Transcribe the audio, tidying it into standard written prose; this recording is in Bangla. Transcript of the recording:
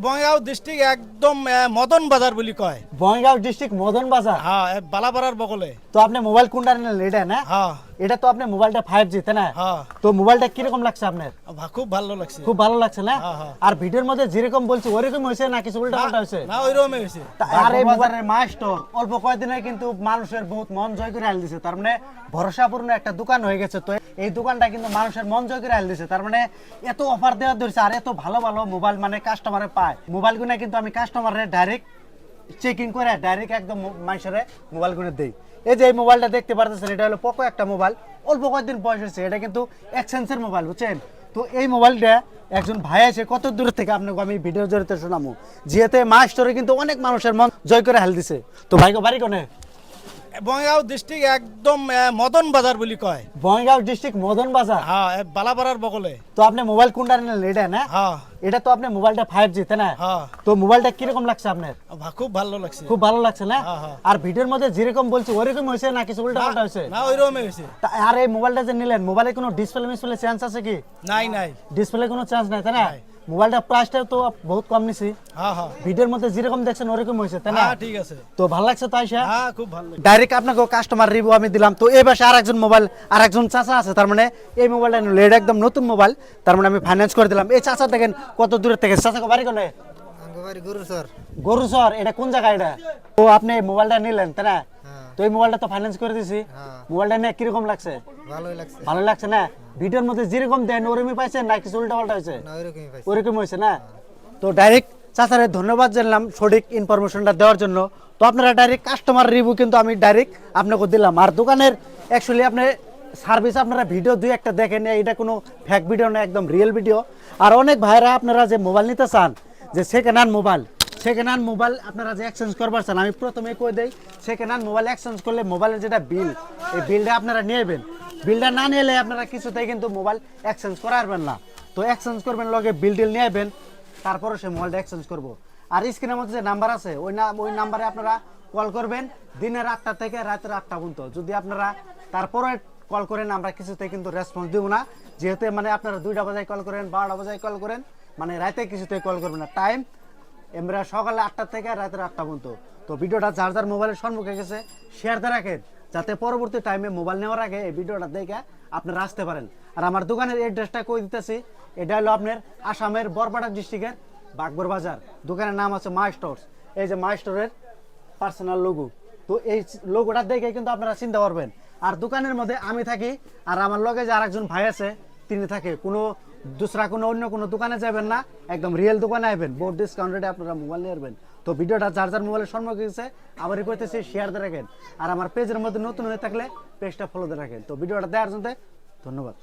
বঙ্গাইগাঁও ডিস্ট্রিক্ট একদম মদন বাজার বলি কয়। বঙ্গাইগাঁও ডিস্ট্রিক্ট মদন বাজার। হ্যাঁ, বালাপাড়ার বগলে। তো আপনি মোবাইল কোনটা নিলেন, এটা না? হ্যাঁ এটা তো আপনি মোবাইলটা 5G তাই না? হ্যাঁ, তো মোবাইলটা কিরকম লাগছে আপনার? খুব ভালো লাগছে। খুব ভালো লাগছে না? হ্যাঁ, হ্যাঁ। আর ভিডিওর মধ্যে যেরকম বলছি ওরকম হয়েছে না কিছু উল্টা পাল্টা হয়েছে? না, ওইরকমই হয়েছে। আর এই মোবাইলের মাস্টার অল্প কয়েকদিনে কিন্তু মানুষের বহুত মন জয় করে আল দিছে, তার মানে ভরসাপূর্ণ একটা দোকান হয়ে গেছে। তো এই দোকানটা কিন্তু মানুষের মন জয় করে আল দিছে, তার মানে এত অফার দেওয়া ধরছে আর এত ভালো ভালো মোবাইল মানে কাস্টমারে পায়। মোবাইলগুলো কিন্তু আমি কাস্টমারে ডাইরেক্ট চেকিং করে ডাইরেক্ট একদম মানুষের মোবাইলগুলো দেই। এই যে এই মোবাইলটা দেখতে পারতেছেন, এটা হলো পোকো একটা মোবাইল, অল্প কয়েকদিন বয়স হয়েছে। এটা কিন্তু এক্সচেঞ্জের মোবাইল, বুঝছেন? তো এই মোবাইলটা একজন ভাই আছে কত দূর থেকে আপনাকে আমি ভিডিও জড়িতে শোনাবো, যেহেতু মাস্টারে কিন্তু অনেক মানুষের মন জয় করে হেল দিছে। তো ভাইকে বাড়ি কোনে? বঙ্গাইগাঁও ডিস্ট্রিক্ট একদম মদন বাজার বলি কয়। বঙ্গাইগাঁও ডিস্ট্রিক্ট মদন বাজার। হ্যাঁ, বালাপাড়ার বগলে। তো আপনি মোবাইল কোনটা নিলেন, এটা না? হ্যাঁ এটা তো আপনি মোবাইলটা 5G তাই না? হ্যাঁ, তো মোবাইলটা কিরকম লাগছে আপনার? খুব ভালো লাগছে। খুব ভালো লাগছে না? হ্যাঁ, হ্যাঁ। আর ভিডিওর মধ্যে যেরকম বলছি ওরকম হয়েছে না কিছু উল্টা পাল্টা হয়েছে? না, ওইরকমই হয়েছে। আর এই মোবাইলটা যে নিলেন, মোবাইলে কোনো ডিসপ্লে মিসপ্লে চান্স আছে কি? নাই নাই। ডিসপ্লে কোনো চান্স নাই তাই না? নাই। মোবাইলটা প্রাইসটা তো বহুত কম নিছি। হ্যাঁ হ্যাঁ ভিডিওর মধ্যে যেরকম দেখছেন ওরকম হয়েছে তাই না? হ্যাঁ, ঠিক আছে। তো ভালো লাগছে তো আইসা? হ্যাঁ, খুব ভালো লাগছে। ডাইরেক্ট আপনাকে কাস্টমার রিভিউ আমি দিলাম। তো এই পাশে আরেকজন মোবাইল, আরেকজন চাচা আছে, তার মানে এই মোবাইলটা নিল, এটা একদম নতুন মোবাইল, তার মানে আমি ফাইন্যান্স করে দিলাম। এই চাচা দেখেন কত দূরের থেকে। চাচাকে বাড়ি কোনে? গরুসর। এটা কোন জায়গা এটা? তো আপনি এই মোবাইলটা নিলেন তাই না? তো এই মোবাইলটা তো ফাইন্যান্স করে দিছি। মোবাইলটা নিয়ে কিরকম লাগছে? ভালো লাগছে না? ভিডিওর মধ্যে যেরকম দেন ওরকমই পাইছেন না কিছু উল্টা পাল্টা হয়েছে? ওরকম হয়েছে না? তো ডাইরেক্ট চাচারে ধন্যবাদ জানলাম সঠিক ইনফরমেশনটা দেওয়ার জন্য। তো আপনারা ডাইরেক্ট কাস্টমার রিভিউ কিন্তু আমি ডাইরেক্ট আপনাকে দিলাম। আর দোকানের অ্যাকচুয়ালি আপনি সার্ভিস আপনারা ভিডিও দুই একটা দেখেন, এটা কোনো ফেক ভিডিও না, একদম রিয়েল ভিডিও। আর অনেক ভাইরা আপনারা যে মোবাইল নিতে চান, যে সেকেন্ড হ্যান্ড মোবাইল আপনারা যে এক্সচেঞ্জ করবার চান, আমি প্রথমে কই দেই সেকেন্ড হ্যান্ড মোবাইল এক্সচেঞ্জ করলে মোবাইলের যেটা বিল, এই বিলটা আপনারা নিয়েবেন। বিলটা না নিলে আপনারা কিছুতেই কিন্তু মোবাইল এক্সচেঞ্জ করাবেন না। তো এক্সচেঞ্জ করবেন, লগে বিল টিল নিয়েবেন, তারপরে সে মোবাইলটা এক্সচেঞ্জ করবো। আর স্ক্রিনের মধ্যে যে নাম্বার আছে ওই নাম্বারে আপনারা কল করবেন দিনের 8টা থেকে রাতের 8টা পর্যন্ত। যদি আপনারা তারপরে কল করেন, আমরা কিছুতেই কিন্তু রেসপন্স দেবো না, যেহেতু মানে আপনারা 2টা বাজায় কল করেন, 12টা বাজায় কল করেন, মানে রাতে কিছুতেই কল করবেন না। টাইম আমরা সকালে 8টা থেকে রাতের 8টা পর্যন্ত। তো ভিডিওটা যার যার মোবাইলের সম্মুখে গেছে শেয়ার দিয়ে রাখেন, যাতে পরবর্তী টাইমে মোবাইল নেওয়ার আগে এই ভিডিওটা দেখে আপনারা আসতে পারেন। আর আমার দোকানের অ্যাড্রেসটা কই দিতেছি, এটা হলো আপনার আসামের বরপাড়া ডিস্ট্রিক্টের বাগবর বাজার। দোকানের নাম আছে মা স্টোরস। এই যে মা স্টোরের পার্সোনাল লোগো, তো এই লোগোটা দেখে কিন্তু আপনারা চিনতে পারবেন। আর দোকানের মধ্যে আমি থাকি, আর আমার লগে যে আরেকজন ভাই আছে তিনি থাকে। কোনো অন্য কোনো দোকানে যাবেন না, একদম রিয়েল দোকানে আসবেন, বহুত ডিসকাউন্ট রেটে আপনারা মোবাইল নিয়ে আসবেন। তো ভিডিওটা যার যার মোবাইলের সম্মুখে গেছে আবারই করতেছি, শেয়ার দিয়ে রাখেন। আর আমার পেজের মধ্যে নতুন হয়ে থাকলে পেজটা ফলো দিয়ে রাখেন। তো ভিডিওটা দেওয়ার জন্য ধন্যবাদ।